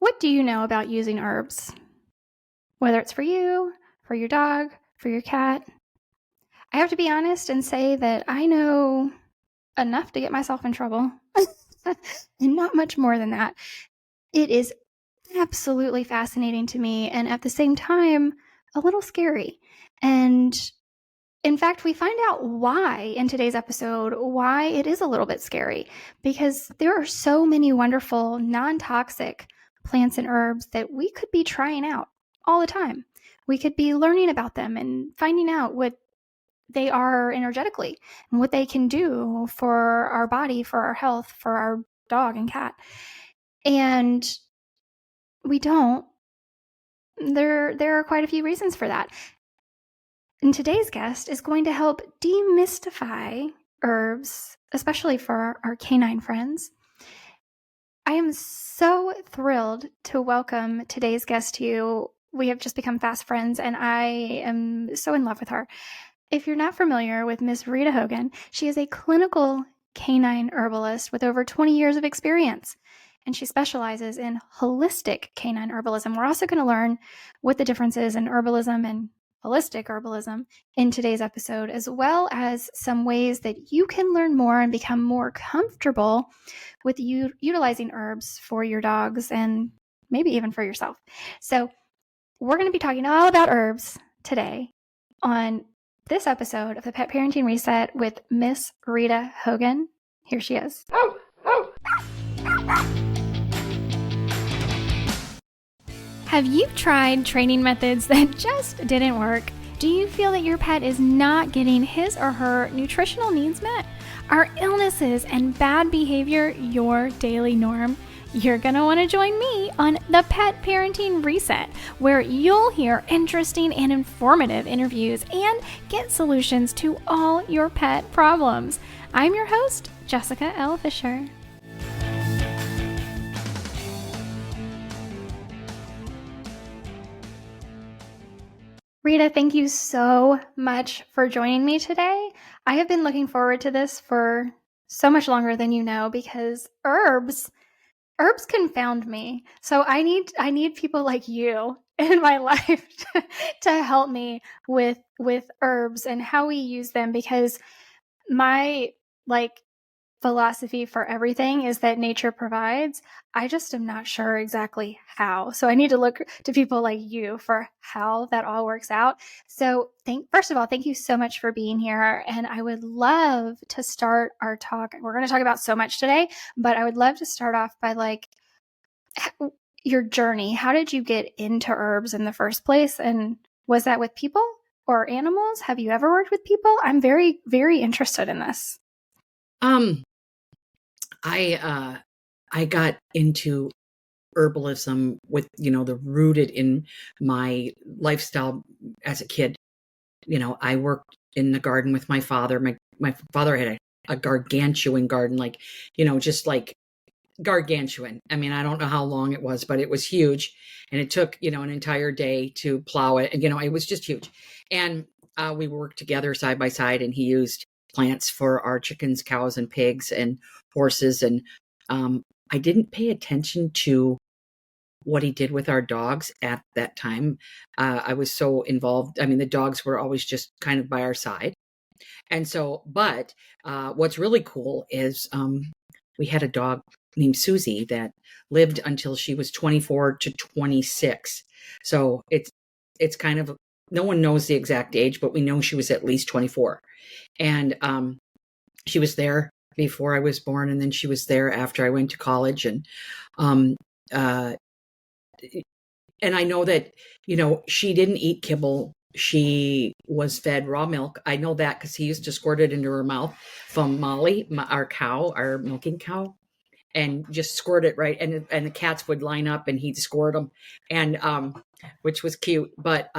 What do you know about using herbs? Whether it's for you, for your dog, for your cat. I have to be honest and say that I know enough to get myself in trouble and not much more than that. It is absolutely fascinating to me and at the same time, a little scary. And in fact, we find out why in today's episode, why it is a little bit scary, because there are so many wonderful non-toxic plants and herbs that we could be trying out all the time. We could be learning about them and finding out what they are energetically and what they can do for our body, for our health, for our dog and cat. And we don't. There are quite a few reasons for that. And today's guest is going to help demystify herbs, especially for our canine friends. I am so thrilled to welcome today's guest to you. We have just become fast friends, and I am so in love with her. If you're not familiar with Miss Rita Hogan, she is a clinical canine herbalist with over 20 years of experience, and she specializes in holistic canine herbalism. We're also going to learn what the difference is in herbalism and holistic herbalism in today's episode, as well as some ways that you can learn more and become more comfortable with utilizing herbs for your dogs and maybe even for yourself. So we're going to be talking all about herbs today on this episode of the Pet Parenting Reset with Miss Rita Hogan. Here she is. Have you tried training methods that just didn't work? Do you feel that your pet is not getting his or her nutritional needs met? Are illnesses and bad behavior your daily norm? You're going to want to join me on the Pet Parenting Reset, where you'll hear interesting and informative interviews and get solutions to all your pet problems. I'm your host, Jessica L. Fisher. Rita, thank you so much for joining me today. I have been looking forward to this for so much longer than you know, because herbs confound me. So I need people like you in my life to help me with herbs and how we use them, because my philosophy for everything is that nature provides. I just am not sure exactly how. So I need to look to people like you for how that all works out. So first of all, thank you so much for being here. And I would love to start our talk. We're going to talk about so much today, but I would love to start off by your journey. How did you get into herbs in the first place? And was that with people or animals? Have you ever worked with people? I'm very, very interested in this. I got into herbalism with, the rooted in my lifestyle as a kid. I worked in the garden with my father. My father had a gargantuan garden, just like gargantuan. I mean, I don't know how long it was, but it was huge. And it took, an entire day to plow it. And, it was just huge. And we worked together side by side, and he used plants for our chickens, cows, and pigs and horses. And I didn't pay attention to what he did with our dogs at that time. I was so involved. I mean, the dogs were always just kind of by our side. And so, but what's really cool is we had a dog named Susie that lived until she was 24 to 26. So it's kind of, no one knows the exact age, but we know she was at least 24. And she was there before I was born, and then she was there after I went to college. And I know that, she didn't eat kibble. She was fed raw milk. I know that because he used to squirt it into her mouth from Molly, our milking cow, and just squirt it right. And the cats would line up and he'd squirt them, and which was cute. But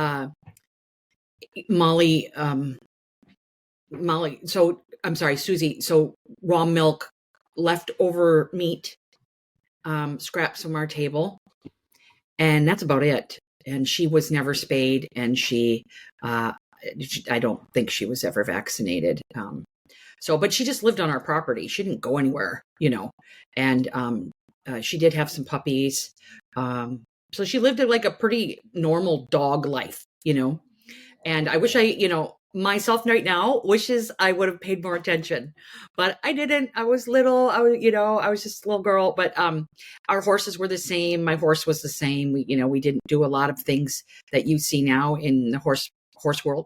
Molly, so I'm sorry, Susie. So raw milk, leftover meat, scraps from our table, and that's about it. And she was never spayed, and I don't think she was ever vaccinated. But she just lived on our property. She didn't go anywhere, and she did have some puppies. So she lived like a pretty normal dog life, and I wish myself right now wishes I would have paid more attention, but I didn't. I was little. I was just a little girl, but our horses were the same. My horse was the same. We didn't do a lot of things that you see now in the horse world.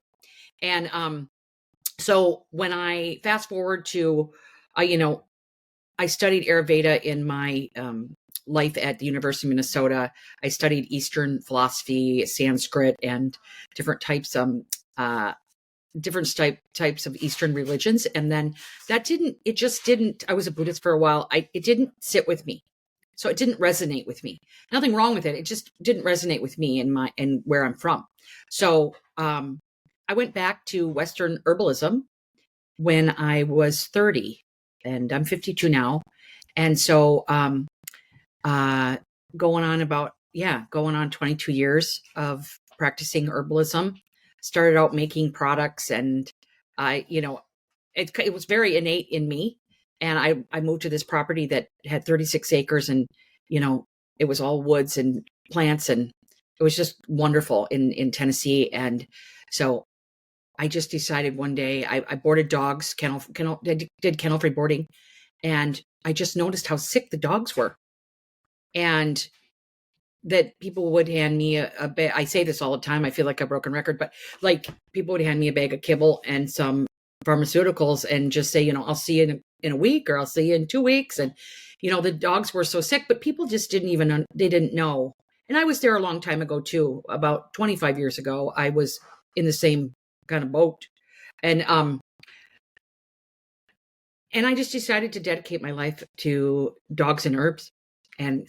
And so when I fast forward to, I studied Ayurveda in my life at the University of Minnesota. I studied Eastern philosophy, Sanskrit, and different types of Eastern religions. And then I was a Buddhist for a while. It didn't sit with me. So it didn't resonate with me. Nothing wrong with it. It just didn't resonate with me and where I'm from. So I went back to Western herbalism when I was 30, and I'm 52 now. And so going on 22 years of practicing herbalism. Started out making products, and it was very innate in me. And I moved to this property that had 36 acres, and it was all woods and plants, and it was just wonderful in Tennessee. And so I just decided one day I boarded dogs, did kennel-free boarding, and I just noticed how sick the dogs were. And that people would hand me a bag. I say this all the time. I feel like a broken record, but like people would hand me a bag of kibble and some pharmaceuticals and just say, I'll see you in a week, or I'll see you in 2 weeks. And, the dogs were so sick, but people just they didn't know. And I was there a long time ago too. About 25 years ago, I was in the same kind of boat. And I just decided to dedicate my life to dogs and herbs. And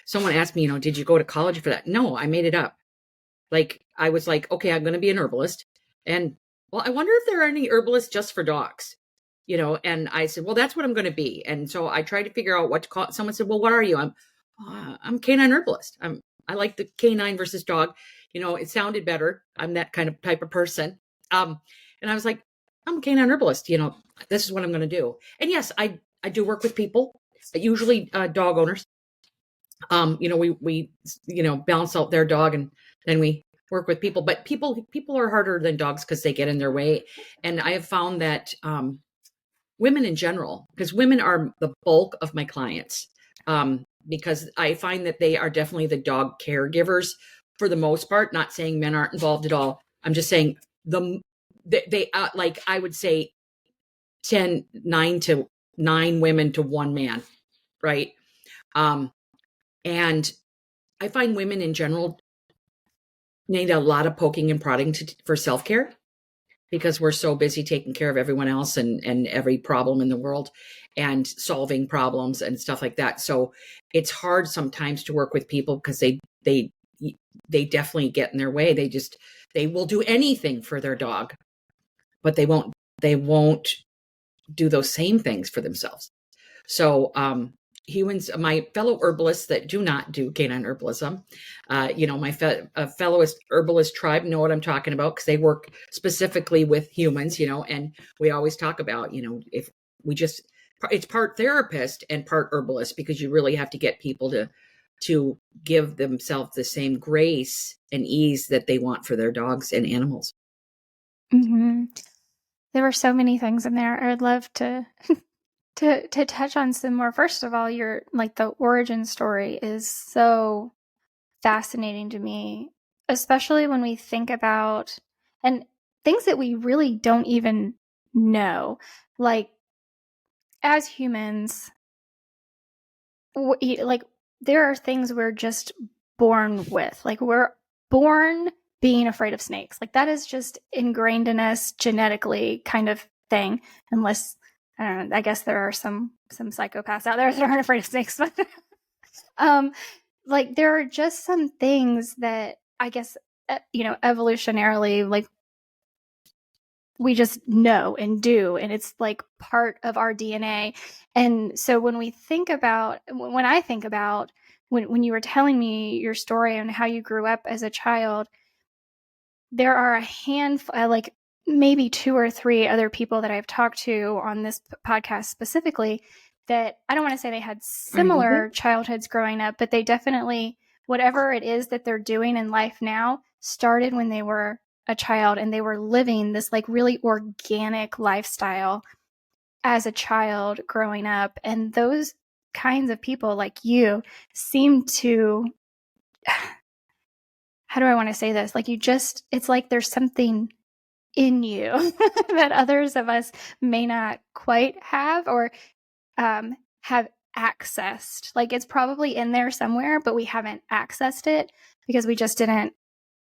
someone asked me, did you go to college for that? No, I made it up. Like, I was like, okay, I'm going to be an herbalist. And well, I wonder if there are any herbalists just for dogs, and I said, well, that's what I'm going to be. And so I tried to figure out what to call it. Someone said, well, what are you? I'm canine herbalist. I like the canine versus dog. It sounded better. I'm that kind of type of person. And I was like, I'm a canine herbalist. This is what I'm going to do. And yes, I do work with people. Usually dog owners. We balance out their dog, and then we work with people. But people are harder than dogs because they get in their way. And I have found that women in general, because women are the bulk of my clients, because I find that they are definitely the dog caregivers for the most part. Not saying men aren't involved at all. I'm just saying they like I would say 9 women to 1 man. Right. And I find women in general need a lot of poking and prodding for self-care, because we're so busy taking care of everyone else and every problem in the world and solving problems and stuff like that. So it's hard sometimes to work with people because they definitely get in their way. They will do anything for their dog, but they won't do those same things for themselves. So humans, my fellow herbalists that do not do canine herbalism, my fellow herbalist tribe know what I'm talking about, because they work specifically with humans, and we always talk about, if it's part therapist and part herbalist, because you really have to get people to give themselves the same grace and ease that they want for their dogs and animals. Mm-hmm. There were so many things in there. I would love to to touch on some more. First of all, the origin story is so fascinating to me, especially when we think about and things that we really don't even know. Like, as humans, there are things we're just born with. Like, we're born being afraid of snakes. Like, that is just ingrained in us genetically, kind of thing. Unless, I don't know, I guess there are some psychopaths out there that aren't afraid of snakes. But there are just some things that I guess, evolutionarily, like, we just know and do, and it's like part of our DNA. And so when I think about when you were telling me your story and how you grew up as a child, there are a handful, like maybe 2 or 3 other people that I've talked to on this podcast specifically, that I don't want to say they had similar childhoods growing up, but they definitely, whatever it is that they're doing in life now, started when they were a child, and they were living this like really organic lifestyle as a child growing up. And those kinds of people like you seem to, how do I want to say this? Like it's like there's something in you that others of us may not quite have, or have accessed. Like it's probably in there somewhere, but we haven't accessed it because we just didn't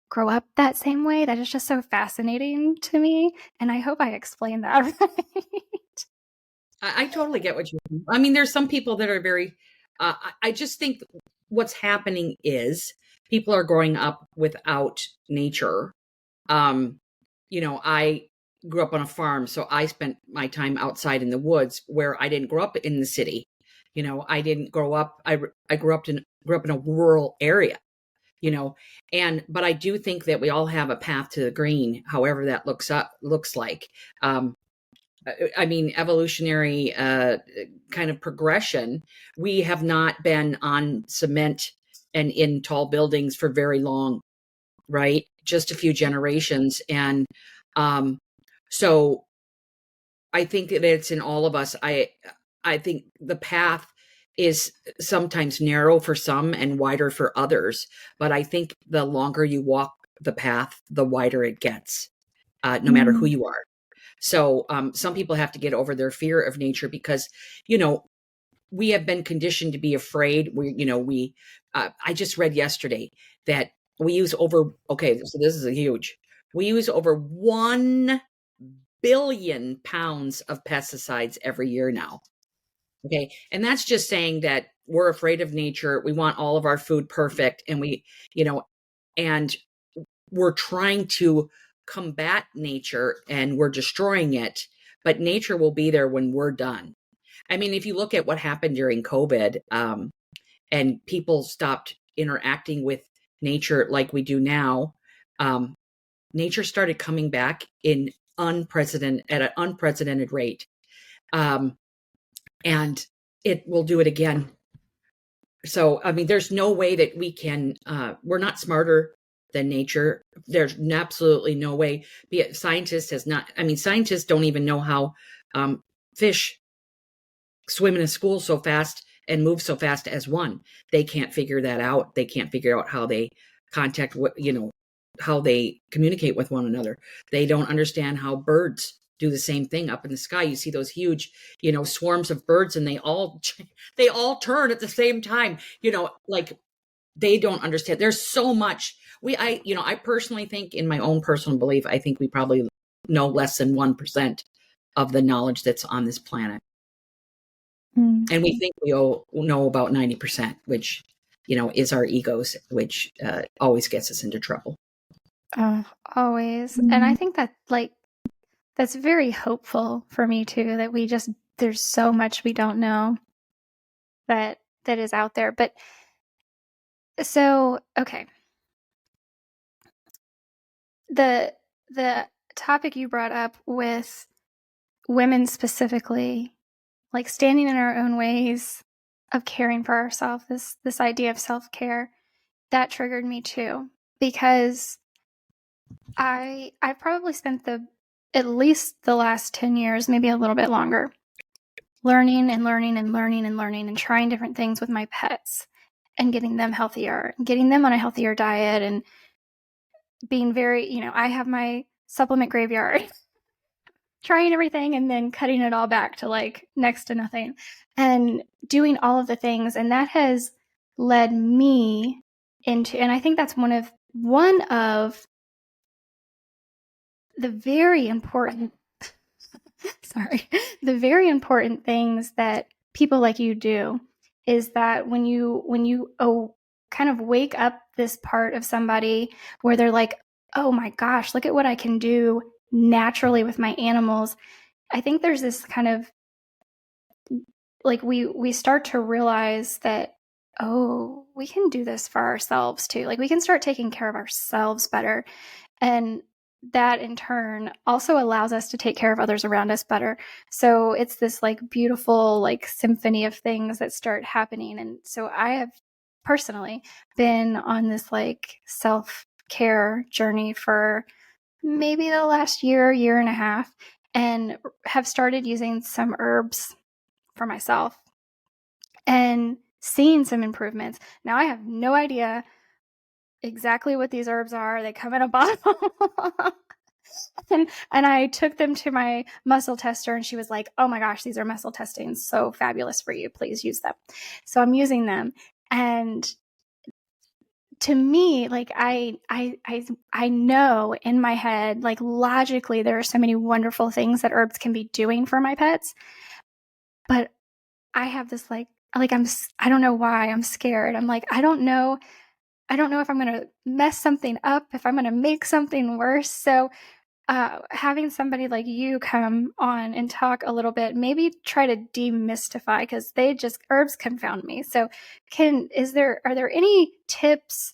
grow up that same way. That is just so fascinating to me. And I hope I explained that right. I totally get what you mean. I mean, there's some people that are very, I just think what's happening is people are growing up without nature. I grew up on a farm, so I spent my time outside in the woods where I didn't grow up in the city. I didn't grow up, I grew up in a rural area, but I do think that we all have a path to the green, however that looks like. I mean, evolutionary kind of progression. We have not been on cement and in tall buildings for very long, right? Just a few generations. And so I think that it's in all of us. I think the path is sometimes narrow for some and wider for others. But I think the longer you walk the path, the wider it gets, no matter who you are. So some people have to get over their fear of nature because, we have been conditioned to be afraid. I just read yesterday that we use so this is we use over 1 billion pounds of pesticides every year now. Okay. And that's just saying that we're afraid of nature. We want all of our food perfect. And and we're trying to combat nature and we're destroying it, but nature will be there when we're done. I mean, if you look at what happened during COVID, and people stopped interacting with nature like we do now, nature started coming back at an unprecedented rate. And it will do it again. So, I mean, there's no way that we're not smarter than nature. There's absolutely no way. Scientists don't even know how fish swim in a school so fast and move so fast as one. They can't figure that out. They can't figure out how they how they communicate with one another. They don't understand how birds do the same thing up in the sky. You see those huge, swarms of birds, and they all turn at the same time. Like they don't understand. There's so much. I personally think, in my own personal belief, I think we probably know less than 1% of the knowledge that's on this planet. And we think we know about 90%, which, is our egos, which always gets us into trouble. Always. And I think that that's very hopeful for me too, that there's so much we don't know that is out there. But so, okay. The topic you brought up with women specifically, like standing in our own ways of caring for ourselves, this idea of self-care, that triggered me too, because I probably spent at least the last 10 years, maybe a little bit longer, learning and learning and learning and learning and trying different things with my pets and getting them healthier, getting them on a healthier diet, and being very, I have my supplement graveyard, trying everything and then cutting it all back to like next to nothing and doing all of the things. And that has led me into, and I think that's one of the very important, the very important things that people like you do is that when you kind of wake up this part of somebody where they're like, oh my gosh, look at what I can do naturally with my animals. I think there's this kind of like we start to realize that, oh, we can do this for ourselves too. Like we can start taking care of ourselves better. And that in turn also allows us to take care of others around us better. So it's this like beautiful like symphony of things that start happening. And so I have personally been on this like self-care journey for maybe the last year and a half, and have started using some herbs for myself and seeing some improvements. Now I have no idea exactly what these herbs are. They come in a bottle. And I took them to my muscle tester, and she was like, "Oh my gosh, these are muscle testing. So fabulous for you. Please use them." So I'm using them. And to me, like I know in my head, like logically, there are so many wonderful things that herbs can be doing for my pets. But I have this I don't know why I'm scared. I'm like, I don't know if I'm going to mess something up, if I'm going to make something worse. So having somebody like you come on and talk a little bit, maybe try to demystify, because herbs confound me. So are there any tips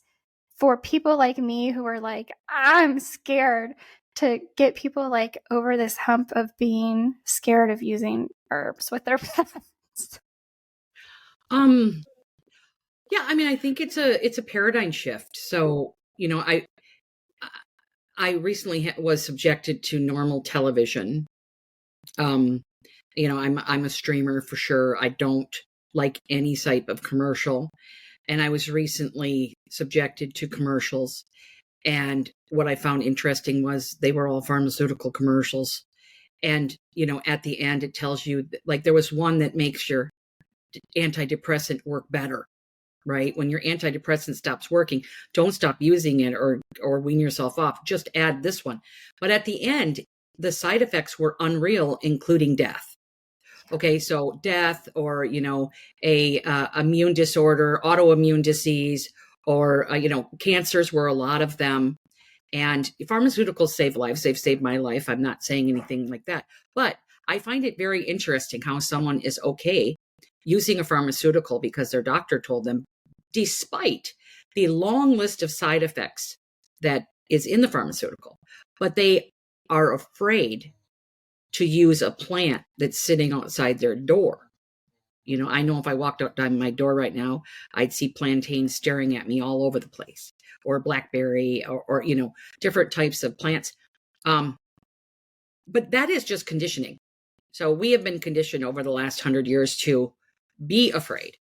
for people like me who are like, I'm scared, to get people like over this hump of being scared of using herbs with their pets? Um, yeah, I mean, I think it's a paradigm shift. So, I recently was subjected to normal television. Um, I'm a streamer for sure. I don't like any type of commercial. And I was recently subjected to commercials. And what I found interesting was they were all pharmaceutical commercials. And, at the end, it tells you, like, there was one that makes your antidepressant work better, right? When your antidepressant stops working, don't stop using it or wean yourself off. Just add this one. But at the end, the side effects were unreal, including death. Okay, so death, or a immune disorder, autoimmune disease, or cancers were a lot of them. And pharmaceuticals save lives. They've saved my life. I'm not saying anything like that, but I find it very interesting how someone is okay using a pharmaceutical because their doctor told them, despite the long list of side effects that is in the pharmaceutical, but they are afraid to use a plant that's sitting outside their door. I know if I walked out by my door right now, I'd see plantains staring at me all over the place, or blackberry, or different types of plants. But that is just conditioning. So we have been conditioned over the last 100 years to be afraid,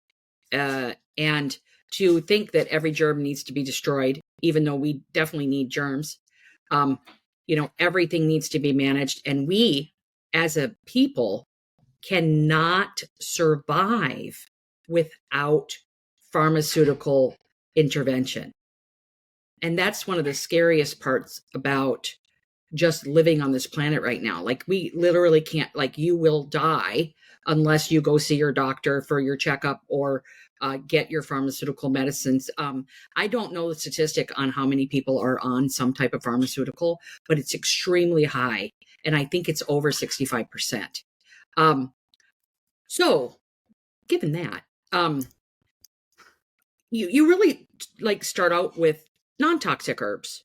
and to think that every germ needs to be destroyed, even though we definitely need germs. Everything needs to be managed, and we, as a people, cannot survive without pharmaceutical intervention. And that's one of the scariest parts about just living on this planet right now. Like, we literally can't, like, you will die unless you go see your doctor for your checkup, or get your pharmaceutical medicines. I don't know the statistic on how many people are on some type of pharmaceutical, but it's extremely high. And I think it's over 65%. So given that, you really like start out with non-toxic herbs.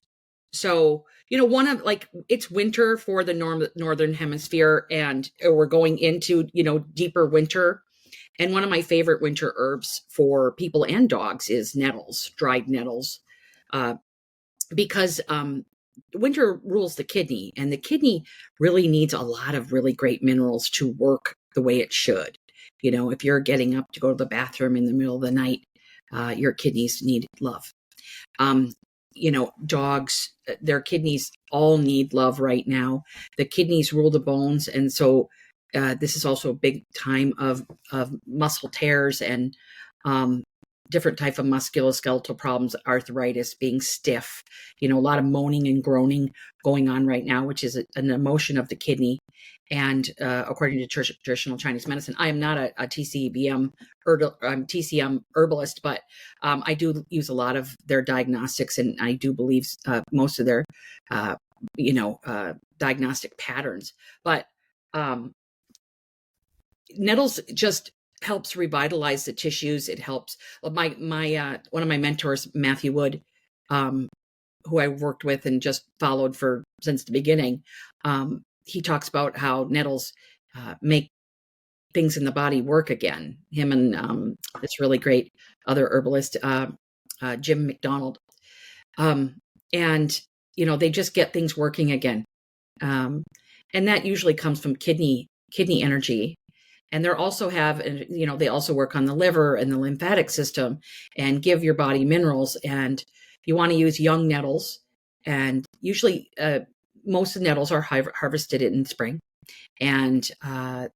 So, one of, like, it's winter for the northern hemisphere, and we're going into, deeper winter. And one of my favorite winter herbs for people and dogs is nettles, dried nettles, because winter rules the kidney, and the kidney really needs a lot of really great minerals to work the way it should. If you're getting up to go to the bathroom in the middle of the night, your kidneys need love. Dogs, their kidneys all need love right now. The kidneys rule the bones. And so this is also a big time of muscle tears and different type of musculoskeletal problems, arthritis, being stiff, a lot of moaning and groaning going on right now, which is an emotion of the kidney. And according to traditional Chinese medicine, I am not a TCM herbalist, but I do use a lot of their diagnostics, and I do believe most of their, diagnostic patterns. But nettles just helps revitalize the tissues. It helps. My one of my mentors, Matthew Wood, who I worked with and just followed since the beginning, he talks about how nettles make things in the body work again. Him and this really great other herbalist, Jim McDonald. And, they just get things working again. And that usually comes from kidney energy. And they also they also work on the liver and the lymphatic system and give your body minerals. And you want to use young nettles. And usually most of the nettles are harvested in spring, and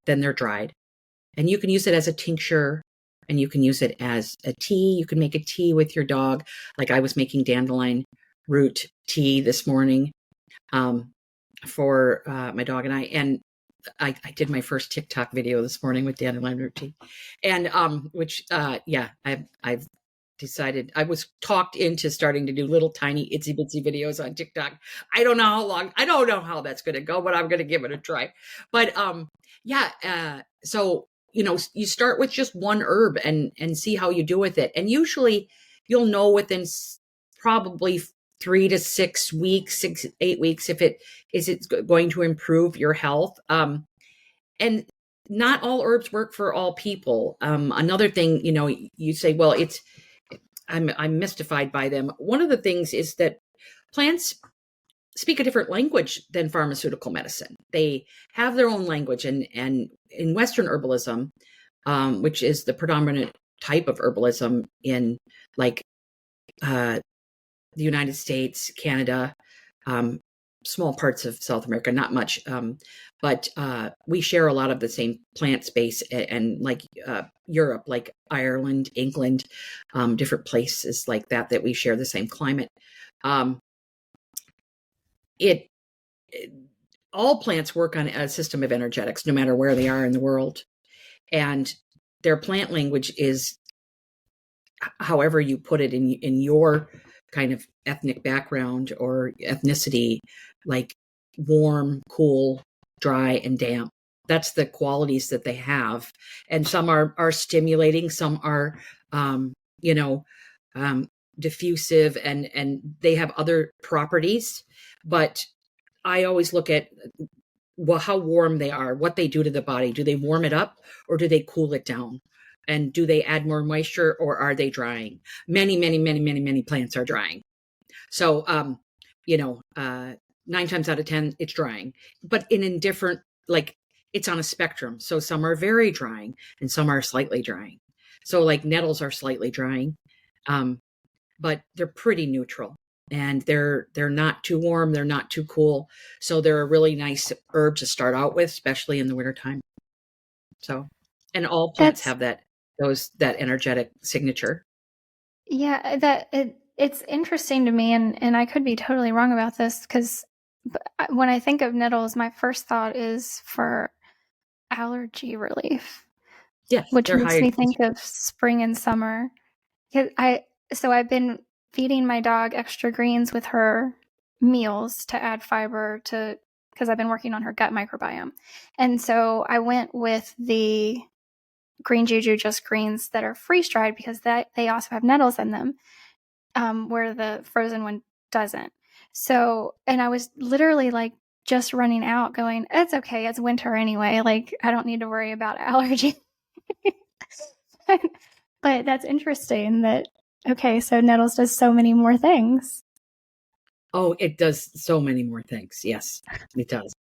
then they're dried. And you can use it as a tincture, and you can use it as a tea. You can make a tea with your dog. Like I was making dandelion root tea this morning for my dog and I. And I did my first TikTok video this morning with dandelion root tea. And I've decided, I was talked into starting to do little tiny itsy bitsy videos on TikTok. I don't know how that's going to go, but I'm going to give it a try. But so you start with just one herb and see how you do with it. And usually you'll know within probably 3 to 6 weeks, 8 weeks, if it's going to improve your health. And not all herbs work for all people. Another thing, you say, well, I'm mystified by them. One of the things is that plants speak a different language than pharmaceutical medicine. They have their own language. And in Western herbalism, which is the predominant type of herbalism in like the United States, Canada, small parts of South America, not much, but we share a lot of the same plant space, and like Europe, like Ireland, England, different places like that we share the same climate. All plants work on a system of energetics, no matter where they are in the world. And their plant language is, however you put it in your kind of ethnic background or ethnicity, like warm, cool, dry, and damp. That's the qualities that they have. And some are stimulating, some are, diffusive, and they have other properties. But I always look at, well, how warm they are, what they do to the body. Do they warm it up or do they cool it down? And do they add more moisture, or are they drying? Many, many, many, many, many plants are drying. So, 9 times out of 10, it's drying, but in different, like it's on a spectrum. So some are very drying and some are slightly drying. So like nettles are slightly drying, but they're pretty neutral, and they're not too warm. They're not too cool. So they're a really nice herb to start out with, especially in the wintertime. So, and all plants have that energetic signature. Yeah, it's interesting to me, and I could be totally wrong about this, because when I think of nettles, my first thought is for allergy relief. Yes, which makes me think of spring and summer. So I've been feeding my dog extra greens with her meals to add fiber because I've been working on her gut microbiome. And so I went with the green juju just greens that are freeze dried, because they also have nettles in them, where the frozen one doesn't. So, and I was literally like just running out going, it's okay, it's winter anyway, like I don't need to worry about allergy. But that's interesting that, okay, so nettles does so many more things. Oh, it does so many more things. Yes, it does.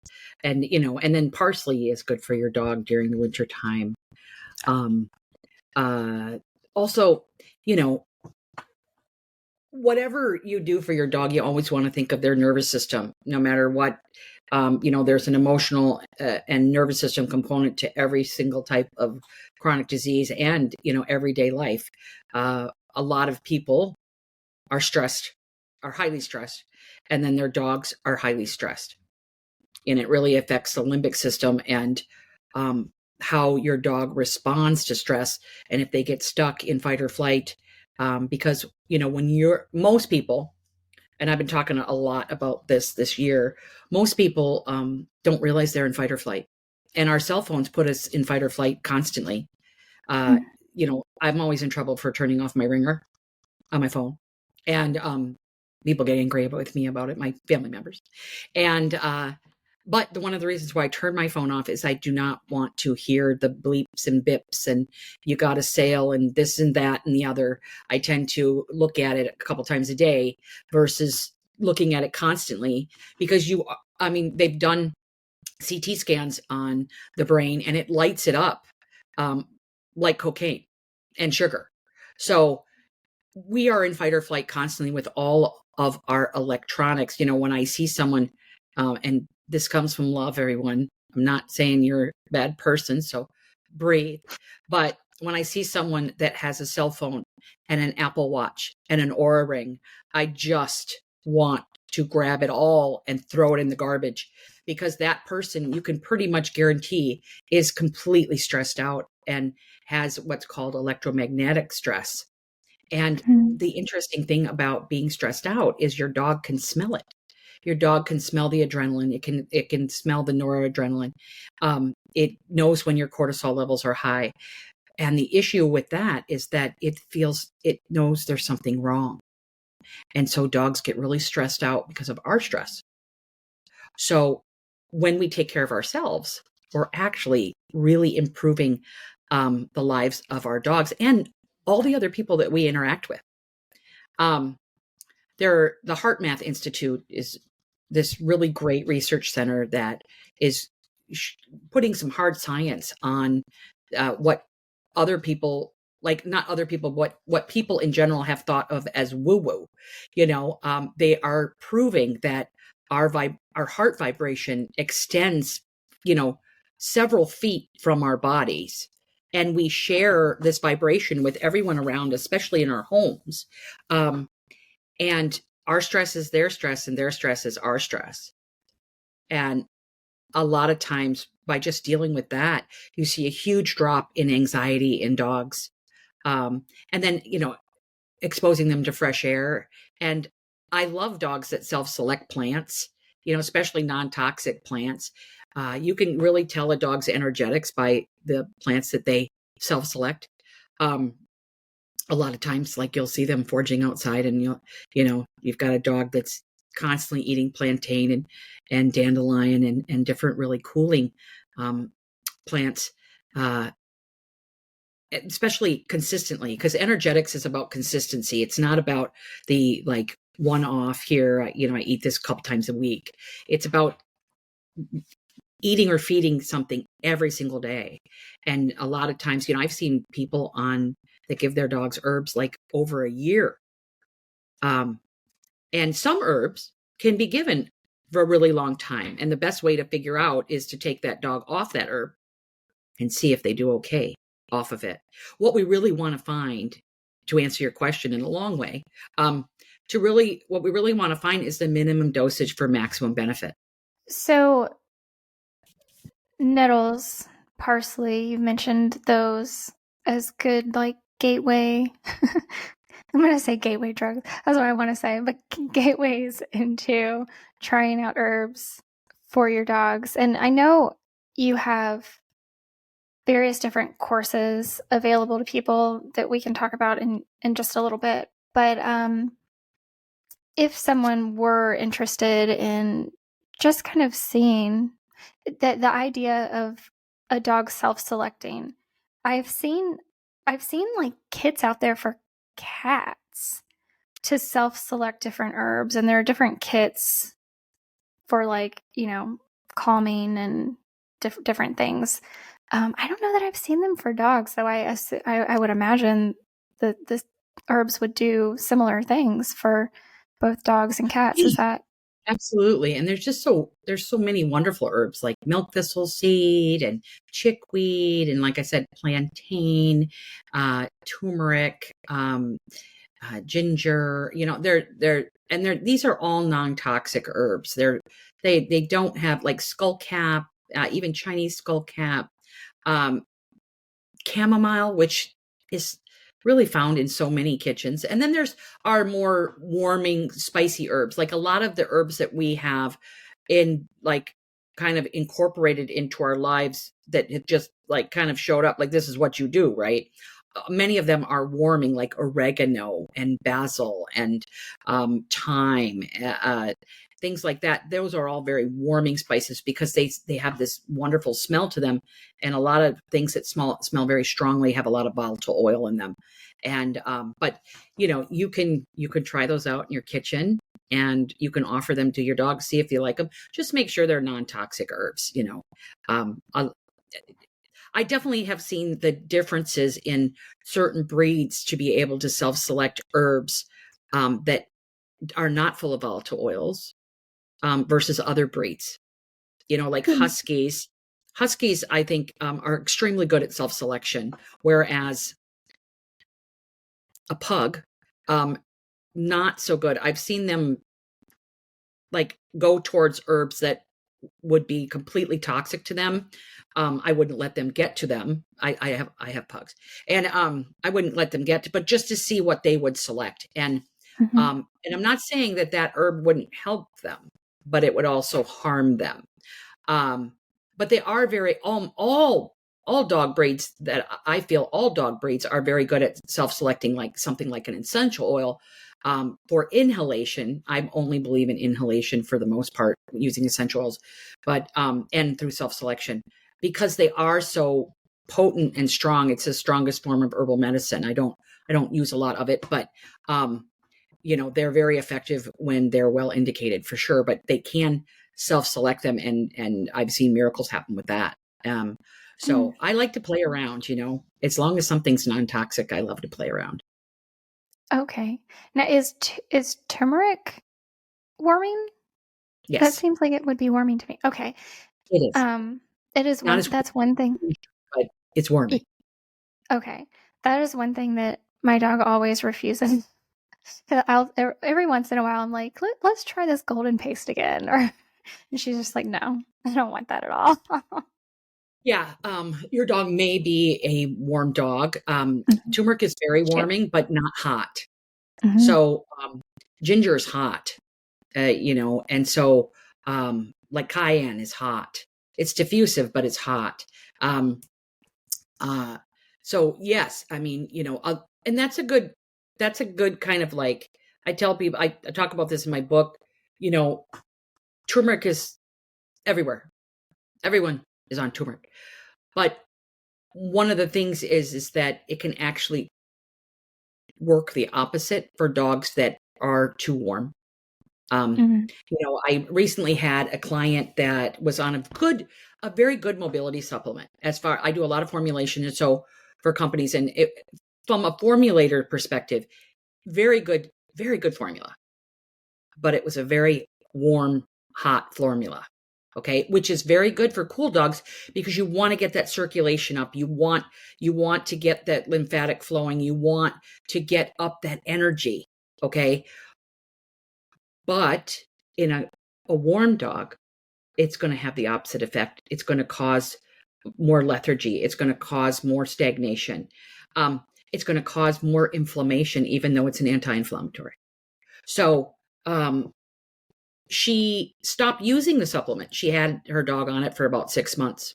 And, and then parsley is good for your dog during the winter time. Also, whatever you do for your dog, you always want to think of their nervous system, no matter what. There's an emotional and nervous system component to every single type of chronic disease and, everyday life. A lot of people are highly stressed, and then their dogs are highly stressed. And it really affects the limbic system and how your dog responds to stress. And if they get stuck in fight or flight, because, when most people, and I've been talking a lot about this year, most people don't realize they're in fight or flight. And our cell phones put us in fight or flight constantly. I'm always in trouble for turning off my ringer on my phone. And people get angry with me about it, my family members. And but one of the reasons why I turn my phone off is I do not want to hear the bleeps and bips and you got a sale and this and that and the other. I tend to look at it a couple times a day versus looking at it constantly, because they've done CT scans on the brain and it lights it up like cocaine and sugar. So we are in fight or flight constantly with all of our electronics. When I see someone, and this comes from love, everyone, I'm not saying you're a bad person, so breathe. But when I see someone that has a cell phone and an Apple Watch and an Aura Ring, I just want to grab it all and throw it in the garbage, because that person, you can pretty much guarantee, is completely stressed out and has what's called electromagnetic stress. And the interesting thing about being stressed out is your dog can smell it. Your dog can smell the adrenaline. It can smell the noradrenaline. It knows when your cortisol levels are high. And the issue with that is that it knows there's something wrong. And so dogs get really stressed out because of our stress. So when we take care of ourselves, we're actually really improving the lives of our dogs and all the other people that we interact with. The HeartMath Institute is this really great research center that is putting some hard science on what other people, like not other people, what people in general have thought of as woo-woo. They are proving that our heart vibration extends, several feet from our bodies. And we share this vibration with everyone around, especially in our homes. And our stress is their stress and their stress is our stress. And a lot of times by just dealing with that, you see a huge drop in anxiety in dogs. And then, exposing them to fresh air. And I love dogs that self-select plants, especially non-toxic plants. You can really tell a dog's energetics by the plants that they self-select. A lot of times, like, you'll see them foraging outside and you've got a dog that's constantly eating plantain and dandelion and different really cooling plants, especially consistently, because energetics is about consistency. It's not about the like one-off here, I eat this a couple times a week. It's about eating or feeding something every single day. And a lot of times, I've seen people that give their dogs herbs like over a year. And some herbs can be given for a really long time. And the best way to figure out is to take that dog off that herb and see if they do okay off of it. What we really want to find, to answer your question in a long way, what we really want to find is the minimum dosage for maximum benefit. So nettles, parsley, you've mentioned those as good, like, gateway. I'm going to say gateway drugs. That's what I want to say, but gateways into trying out herbs for your dogs. And I know you have various different courses available to people that we can talk about in just a little bit. But if someone were interested in just kind of seeing that, the idea of a dog self-selecting, I've seen like kits out there for cats to self-select different herbs, and there are different kits for, like, calming and different things. I don't know that I've seen them for dogs, though. I would imagine that the herbs would do similar things for both dogs and cats. Is that? Absolutely. And there's so many wonderful herbs like milk thistle seed and chickweed. And like I said, plantain, turmeric, ginger, these are all non-toxic herbs. They don't have, like, skullcap, even Chinese skullcap, chamomile, which is really found in so many kitchens. And then there's our more warming, spicy herbs, like a lot of the herbs that we have in, like, kind of incorporated into our lives that have just, like, kind of showed up, like, this is what you do, right? many of them are warming, like oregano and basil and thyme, things like that. Those are all very warming spices because they have this wonderful smell to them. And a lot of things that smell very strongly have a lot of volatile oil in them. And but you can try those out in your kitchen, and you can offer them to your dog, see if you like them. Just make sure they're non-toxic herbs. I definitely have seen the differences in certain breeds to be able to self-select herbs that are not full of volatile oils versus other breeds. Like Huskies. Huskies, I think, are extremely good at self-selection, whereas a pug, not so good. I've seen them like go towards herbs that would be completely toxic to them. I wouldn't let them get to them. I have pugs, and I wouldn't let them get to, but just to see what they would select. And I'm not saying that herb wouldn't help them, but it would also harm them. But they are very all dog breeds that I feel all dog breeds are very good at self-selecting, like something like an essential oil. For inhalation, I only believe in inhalation for the most part, using essential oils, but and through self-selection, because they are so potent and strong. It's the strongest form of herbal medicine. I don't use a lot of it, but they're very effective when they're well indicated, for sure. But they can self-select them, and I've seen miracles happen with that. So I like to play around. As long as something's non-toxic, I love to play around. Okay. Now, is turmeric warming? Yes. That seems like it would be warming to me. Okay. It is. It is one. That's one thing. But it's warming. Okay. That is one thing that my dog always refuses. Every once in a while, I'm like, let's try this golden paste again. And she's just like, no, I don't want that at all. Yeah. Your dog may be a warm dog. Turmeric is very warming, but not hot. Mm-hmm. So ginger is hot, and so like cayenne is hot. It's diffusive, but it's hot. So yes, I mean, and that's a good kind of, like, I tell people, I talk about this in my book, turmeric is everywhere. Everyone is on turmeric. But one of the things is that it can actually work the opposite for dogs that are too warm. I recently had a client that was on a very good mobility supplement. I do a lot of formulation, and so for companies, and from a formulator perspective, very good formula, but it was a very warm, hot formula. Okay, which is very good for cool dogs because you want to get that circulation up. You want to get that lymphatic flowing. You want to get up that energy. Okay. But in a warm dog, it's going to have the opposite effect. It's going to cause more lethargy. It's going to cause more stagnation. It's going to cause more inflammation, even though it's an anti-inflammatory. So she stopped using the supplement. She had her dog on it for about 6 months.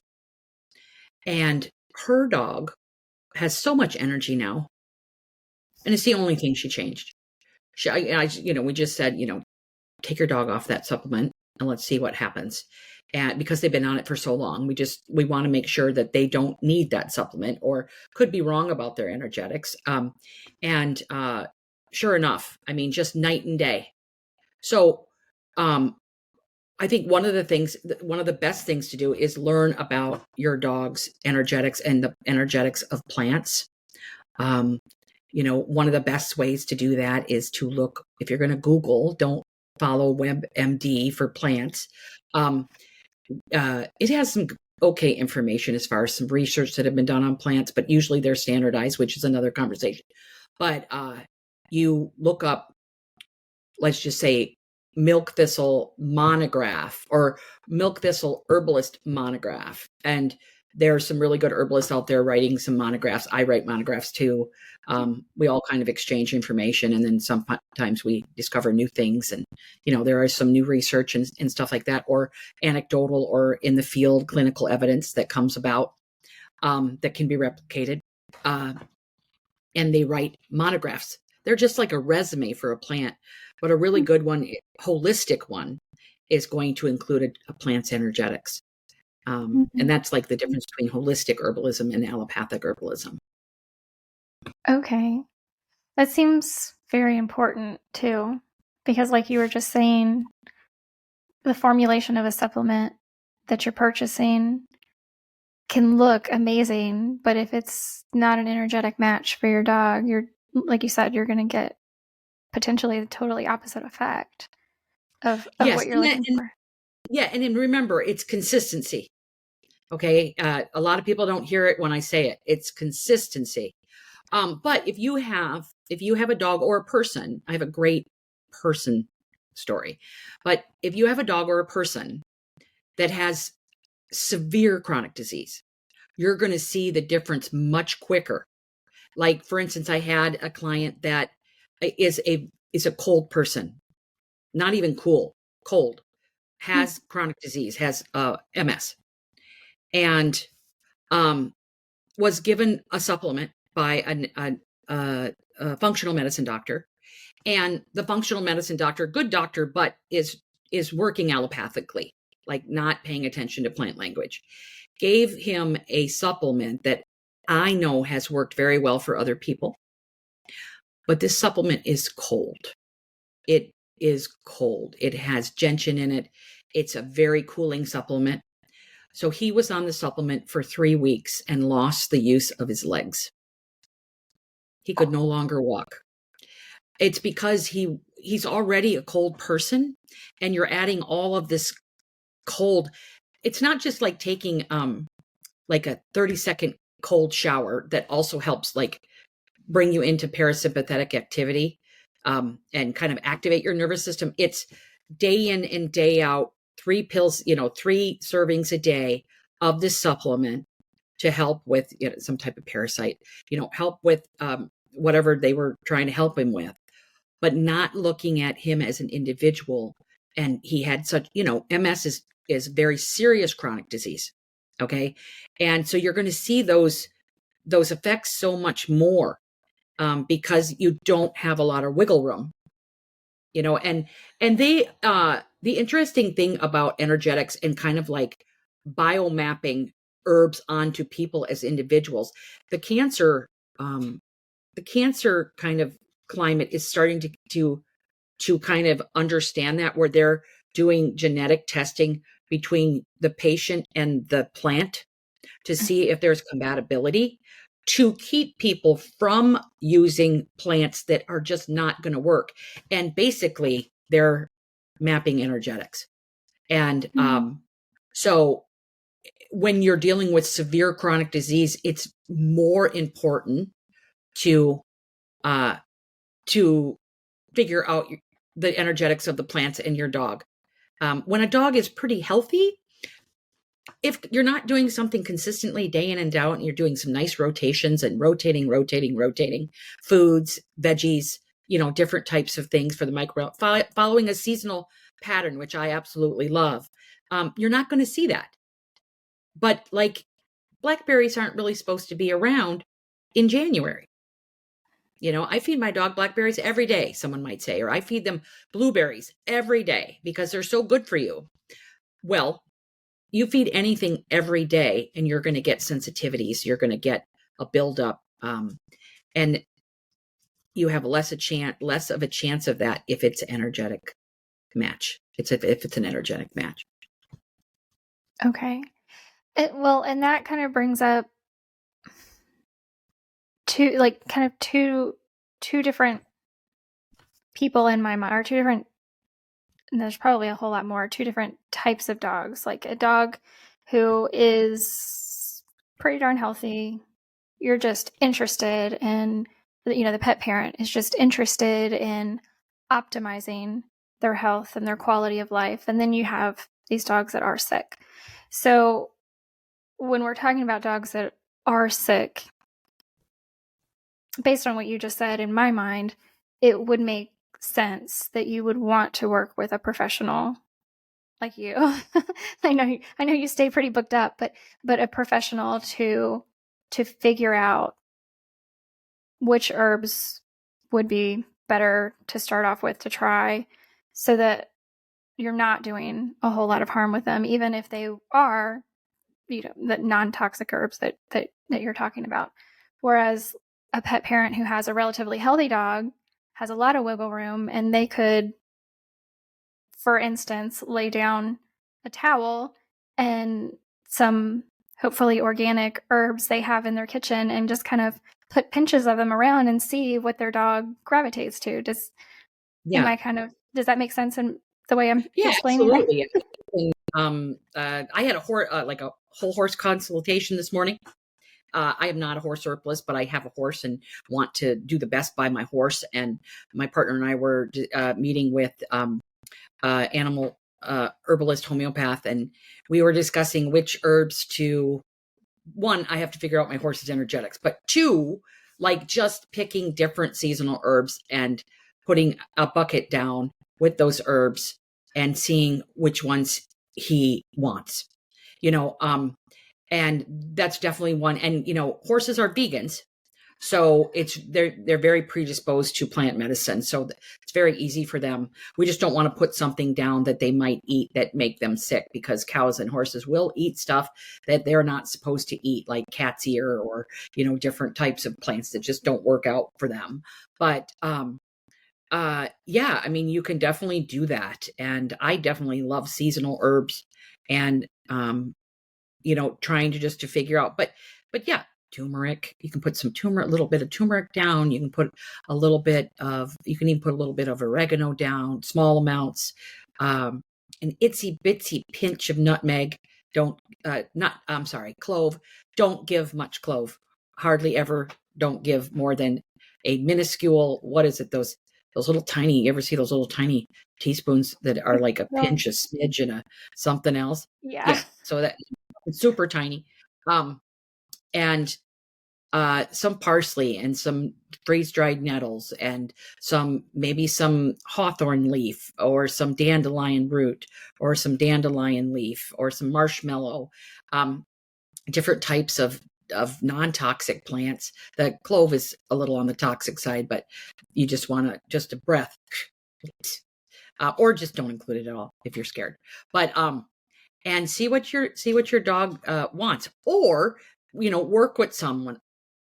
And her dog has so much energy now. And it's the only thing she changed. We just said, take your dog off that supplement and let's see what happens. And because they've been on it for so long, we want to make sure that they don't need that supplement or could be wrong about their energetics. And sure enough, I mean, just night and day. So I think one of the best things to do is learn about your dog's energetics and the energetics of plants. One of the best ways to do that is to look, if you're going to Google, don't follow WebMD for plants. It has some okay information as far as some research that have been done on plants, but usually they're standardized, which is another conversation. But you look up, let's just say, milk thistle monograph or milk thistle herbalist monograph. And there are some really good herbalists out there writing some monographs. I write monographs too. We all kind of exchange information, and then sometimes we discover new things. And, there is some new research and stuff like that, or anecdotal or in the field clinical evidence that comes about that can be replicated. and they write monographs. They're just like a resume for a plant, but a really good one, holistic one, is going to include a plant's energetics. And that's like the difference between holistic herbalism and allopathic herbalism. Okay. That seems very important too, because like you were just saying, the formulation of a supplement that you're purchasing can look amazing, but if it's not an energetic match for your dog, you're, like you said, you're going to get potentially the totally opposite effect of Yes, what you're looking for. Yeah, and then remember, it's consistency. Okay, a lot of people don't hear it when I say it. It's consistency. But if you have a dog or a person, I have a great person story. But if you have a dog or a person that has severe chronic disease, you're going to see the difference much quicker. Like, for instance, I had a client that is a cold person, not even cool, cold, has chronic disease, has MS, and was given a supplement by a functional medicine doctor. And the functional medicine doctor, good doctor, but is working allopathically, like not paying attention to plant language, gave him a supplement that I know has worked very well for other people. But this supplement is cold. It is cold. It has gentian in it. It's a very cooling supplement. So he was on the supplement for 3 weeks and lost the use of his legs. He could no longer walk. It's because he's already a cold person, and you're adding all of this cold. It's not just like taking like a 30-second cold shower that also helps like bring you into parasympathetic activity and kind of activate your nervous system. It's day in and day out, 3 pills, 3 servings a day of this supplement to help with some type of parasite, help with whatever they were trying to help him with, but not looking at him as an individual. And he had such, MS is very serious chronic disease. Okay. And so you're going to see those effects so much more because you don't have a lot of wiggle room, and they, the interesting thing about energetics and kind of like biomapping herbs onto people as individuals, the cancer kind of climate is starting to kind of understand that, where they're doing genetic testing between the patient and the plant to see if there's compatibility, to keep people from using plants that are just not going to work. And basically they're mapping energetics. And so when you're dealing with severe chronic disease, it's more important to figure out the energetics of the plants and your dog. When a dog is pretty healthy, if you're not doing something consistently day in and out, and you're doing some nice rotations and rotating foods, veggies, different types of things for the micro, following a seasonal pattern, which I absolutely love, you're not going to see that. But like, blackberries aren't really supposed to be around in January. I feed my dog blackberries every day, someone might say, or I feed them blueberries every day because they're so good for you. Well, you feed anything every day and you're going to get sensitivities. You're going to get a buildup. And you have less of a chance of that if it's an energetic match. If it's an energetic match. Okay. And that kind of brings up two different people in my mind, or two different, and there's probably a whole lot more, 2 different types of dogs. Like a dog who is pretty darn healthy. You're just interested in, the pet parent is just interested in optimizing their health and their quality of life. And then you have these dogs that are sick. So when we're talking about dogs that are sick, based on what you just said, in my mind, it would make sense that you would want to work with a professional like you. I know you stay pretty booked up, but a professional to figure out which herbs would be better to start off with to try, so that you're not doing a whole lot of harm with them, even if they are, the non-toxic herbs that you're talking about. Whereas a pet parent who has a relatively healthy dog has a lot of wiggle room, and they could, for instance, lay down a towel and some hopefully organic herbs they have in their kitchen and just kind of put pinches of them around and see what their dog gravitates to. Does that make sense in the way I'm Yeah, explaining it? absolutely. I had like a whole horse consultation this morning. I am not a horse herbalist, but I have a horse and want to do the best by my horse. And my partner and I were meeting with animal herbalist homeopath, and we were discussing which herbs to. One, I have to figure out my horse's energetics, but two, like just picking different seasonal herbs and putting a bucket down with those herbs and seeing which ones he wants. You know, and that's definitely one. And horses are vegans, so they're very predisposed to plant medicine, so it's very easy for them. We just don't want to put something down that they might eat that make them sick, because cows and horses will eat stuff that they're not supposed to eat, like cat's ear or different types of plants that just don't work out for them. But yeah, I mean, you can definitely do that, and I definitely love seasonal herbs, and trying to figure out. But yeah, turmeric. You can put some turmeric, a little bit of turmeric down. You can put a little bit of. You can even put a little bit of oregano down, small amounts. An itsy bitsy pinch of nutmeg. Don't not. I'm sorry, clove. Don't give much clove. Hardly ever. Don't give more than a minuscule. What is it? Those little tiny. You ever see those little tiny teaspoons that are like a Well, pinch, a smidge, and a something else? yeah. Yeah. So that super tiny. And some parsley and some freeze-dried nettles and maybe some hawthorn leaf or some dandelion root or some dandelion leaf or some marshmallow, different types of non-toxic plants. The clove is a little on the toxic side, but you just want to just a breath, or just don't include it at all if you're scared. But and see what your dog wants, or work with someone,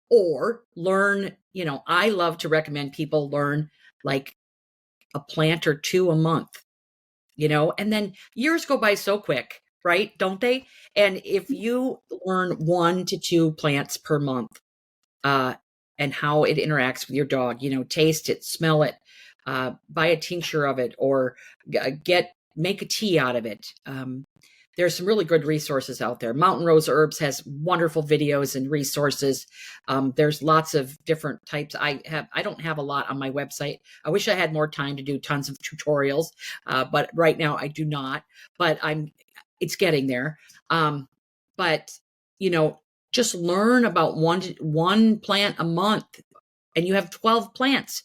or learn. I love to recommend people learn like a plant or two a month, and then years go by so quick, right? Don't they? And if you learn 1 to 2 plants per month, uh and how it interacts with your dog, taste it, smell it, buy a tincture of it, or make a tea out of it. There's some really good resources out there. Mountain Rose Herbs has wonderful videos and resources. There's lots of different types. I don't have a lot on my website. I wish I had more time to do tons of tutorials, but right now I do not. But it's getting there. But just learn about one plant a month, and you have 12 plants